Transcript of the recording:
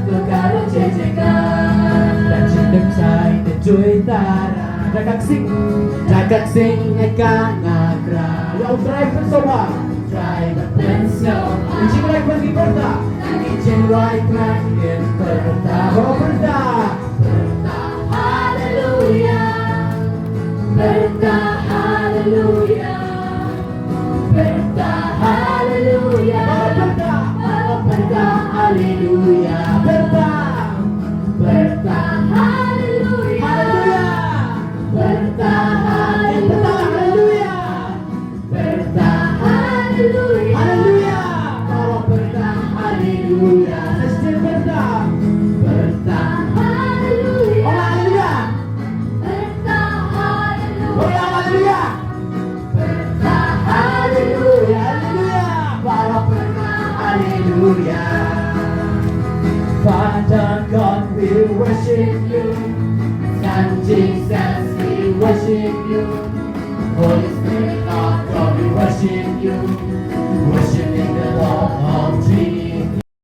Tukaro CCK Dan cinta say na joy tara Dagat sing nagkanagra Yo, drive so ba? Drive the penso Ijing like man giporta Ijing like man giporta Berta Hallelujah Berta Hallelujah Berta Hallelujah Berta Hallelujah Berta Berta Hallelujah Berta Hallelujah Berta Hallelujah Hallelujah Kalau Berta Hallelujah Sestir Berta Berta Hallelujah Oh Hallelujah Berta Hallelujah Oh Hallelujah Berta Hallelujah Hallelujah Kalau Berta Hallelujah Father God, we worship you. Son Jesus, we worship you. Holy Spirit of God, we worship you. Worshiping the Lord of Trinity.